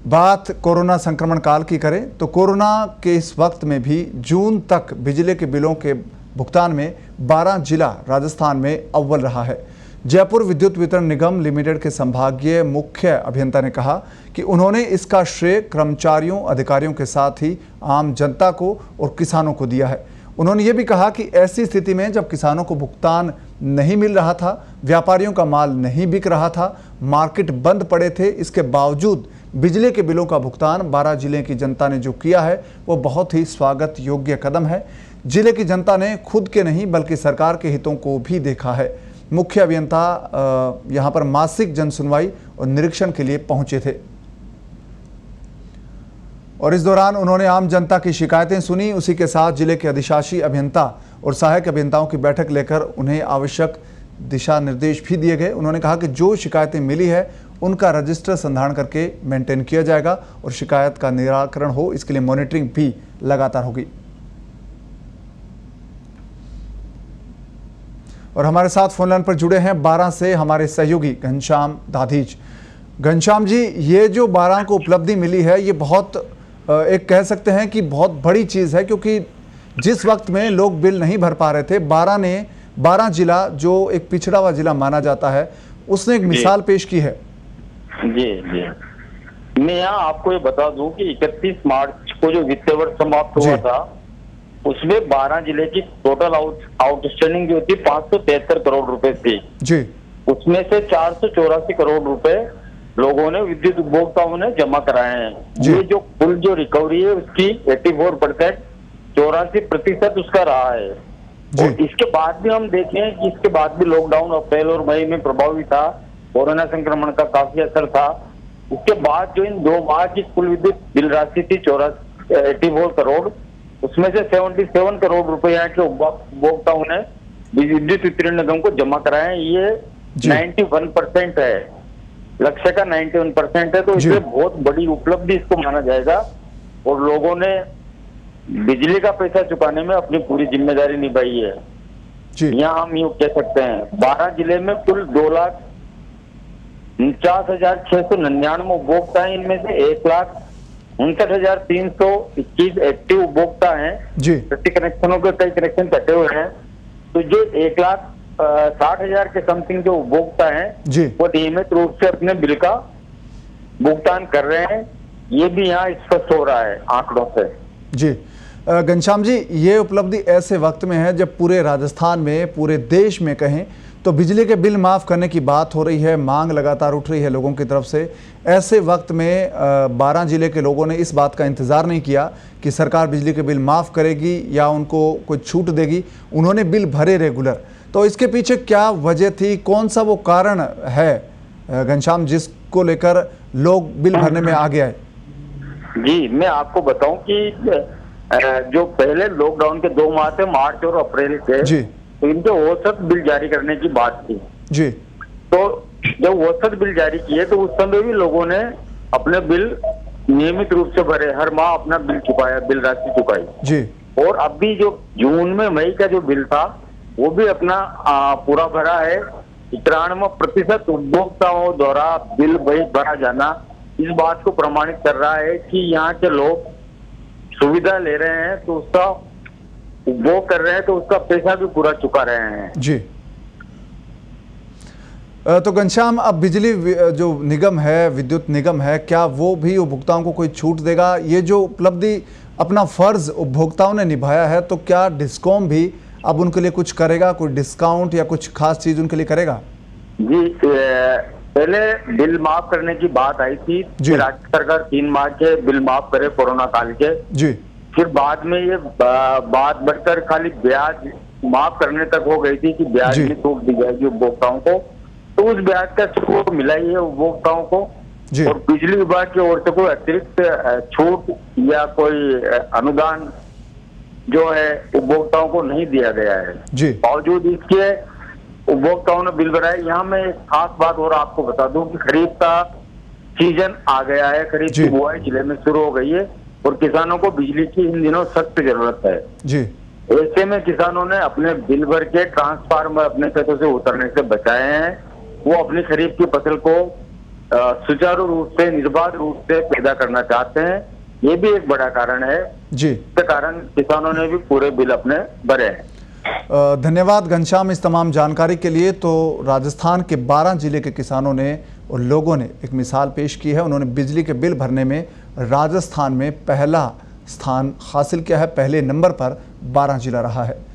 बात कोरोना संक्रमण काल की करें तो कोरोना के इस वक्त में भी जून तक बिजली के बिलों के भुगतान में 12 जिला राजस्थान में अव्वल रहा है। जयपुर विद्युत वितरण निगम लिमिटेड के संभागीय मुख्य अभियंता ने कहा कि उन्होंने इसका श्रेय कर्मचारियों, अधिकारियों के साथ ही आम जनता को और किसानों को दिया है। उन्होंने ये भी कहा कि ऐसी स्थिति में जब किसानों को भुगतान नहीं मिल रहा था, व्यापारियों का माल नहीं बिक रहा था, मार्केट बंद पड़े थे, इसके बावजूद बिजली के बिलों का भुगतान 12 जिले की जनता ने जो किया है वो बहुत ही स्वागत योग्य कदम है। जिले की जनता ने खुद के नहीं बल्कि सरकार के हितों को भी देखा है। मुख्य अभियंता यहां पर मासिक जन सुनवाई और निरीक्षण के लिए पहुंचे थे और इस दौरान उन्होंने आम जनता की शिकायतें सुनी। उसी के साथ जिले के अधिशासी अभियंता और सहायक अभियंताओं की बैठक लेकर उन्हें आवश्यक दिशा निर्देश भी दिए गए। उन्होंने कहा कि जो शिकायतें मिली है उनका रजिस्टर संधारण करके मेंटेन किया जाएगा और शिकायत का निराकरण हो इसके लिए मॉनिटरिंग भी लगातार होगी। और हमारे साथ फोन लाइन पर जुड़े हैं 12 से हमारे सहयोगी घनश्याम दाधीच। घनश्याम जी, ये जो 12 को उपलब्धि मिली है ये बहुत एक कह सकते हैं कि बहुत बड़ी चीज़ है, क्योंकि जिस वक्त में लोग बिल नहीं भर पा रहे थे, 12 जिला जो एक पिछड़ा हुआ जिला माना जाता है उसने एक मिसाल पेश की है। जी जी, मैं यहाँ आपको ये बता दूं कि 31 मार्च को जो वित्तीय वर्ष समाप्त हुआ था उसमें 12 जिले की टोटल आउटस्टैंडिंग जो थी 573 करोड़ रुपए थी जी। उसमें से 484 करोड़ रुपए लोगों ने, विद्युत उपभोक्ताओं ने जमा कराए हैं। ये जो कुल जो रिकवरी है उसकी 84%, 84% उसका रहा है। और इसके बाद भी हम देखें कि इसके बाद भी लॉकडाउन अप्रैल और मई में प्रभावी था, कोरोना संक्रमण का काफी असर था। उसके बाद जो इन 2 माह की कुल विद्युत बिल राशि थी 84 करोड़, उसमें से 77 करोड़ रुपए यहाँ के उपभोक्ताओं ने विद्युत वितरण निगम को जमा कराए। ये 91% है, लक्ष्य का 91% है, तो इसमें बहुत बड़ी उपलब्धि इसको माना जाएगा। और लोगों ने बिजली का पैसा चुकाने में अपनी पूरी जिम्मेदारी निभाई है। यहाँ हम यूँ कह सकते हैं 12 जिले में कुल 2,49,699 उपभोक्ता हैं। इनमें से 1,59,321 एक्टिव उपभोक्ता हैं। प्रति कनेक्शनों के कई कनेक्शन कटे हुए हैं, तो जो 1,60,000 के समथिंग जो उपभोक्ता हैं वो नियमित रूप से अपने बिल का भुगतान कर रहे हैं। ये भी यहाँ स्पष्ट हो रहा है आंकड़ों से। जी घनश्याम जी, ये उपलब्धि ऐसे वक्त में है जब पूरे राजस्थान में, पूरे देश में कहें तो बिजली के बिल माफ़ करने की बात हो रही है, मांग लगातार उठ रही है लोगों की तरफ से। ऐसे वक्त में 12 जिले के लोगों ने इस बात का इंतज़ार नहीं किया कि सरकार बिजली के बिल माफ़ करेगी या उनको कोई छूट देगी, उन्होंने बिल भरे रेगुलर। तो इसके पीछे क्या वजह थी, कौन सा वो कारण है घनश्याम जिसको लेकर लोग बिल भरने में आगे आए? जी, मैं आपको बताऊं कि जो पहले लॉकडाउन के 2 माह थे, मार्च और अप्रैल के, तो इनके औसत बिल जारी करने की बात थी जी। तो जब औसत बिल जारी किए तो उस समय भी लोगों ने अपने बिल नियमित रूप से भरे, हर माह अपना बिल चुकाया, बिल राशि चुकाई जी। और अभी जो जून में मई का जो बिल था वो भी अपना पूरा भरा है। 93% उपभोक्ताओं द्वारा बिल भरा जाना इस बात को प्रमाणित कर रहा है कि यहाँ के लोग सुविधा ले रहे हैं तो उसका उपभोग कर रहे हैं, तो उसका पैसा भी पूरा चुका रहे हैं जी। तो घनश्याम, अब बिजली जो निगम है, विद्युत निगम है, क्या वो भी उपभोक्ताओं को कोई छूट देगा? ये जो उपलब्धि, अपना फर्ज उपभोक्ताओं ने निभाया है, तो क्या डिस्कॉम भी अब उनके लिए कुछ करेगा, कोई डिस्काउंट या कुछ खास चीज उनके लिए करेगा? जी, पहले बिल माफ करने की बात आई थी कि राज्य सरकार 3 माह के बिल माफ करे कोरोना काल के जी। फिर बाद में ये बात बढ़कर खाली ब्याज माफ करने तक हो गई थी कि ब्याज में छूट दी जाएगी उपभोक्ताओं को। तो उस ब्याज का छूट मिला ही है उपभोक्ताओं को। और बिजली विभाग की ओर से कोई अतिरिक्त छूट या कोई अनुदान जो है उपभोक्ताओं को नहीं दिया गया है। बावजूद इसके उपभोक्ताओं ने बिल भराए। यहाँ मैं एक खास बात और आपको बता दूं कि खरीफ का सीजन आ गया है, खरीफ की बुआई जिले में शुरू हो गई है और किसानों को बिजली की इन दिनों सख्त जरूरत है जी। ऐसे में किसानों ने अपने बिल भर के ट्रांसफार्मर अपने खेतों से उतरने से बचाए हैं। वो अपनी खरीफ की फसल को सुचारू रूप से, निर्बाध रूप से पैदा करना चाहते हैं। ये भी एक बड़ा कारण है, जी। इसके कारण किसानों ने भी पूरे बिल अपने भरे हैं। धन्यवाद घनश्याम इस तमाम जानकारी के लिए। तो राजस्थान के 12 जिले के किसानों ने और लोगों ने एक मिसाल पेश की है। उन्होंने बिजली के बिल भरने में राजस्थान में पहला स्थान हासिल किया है। पहले नंबर पर 12 जिला रहा है।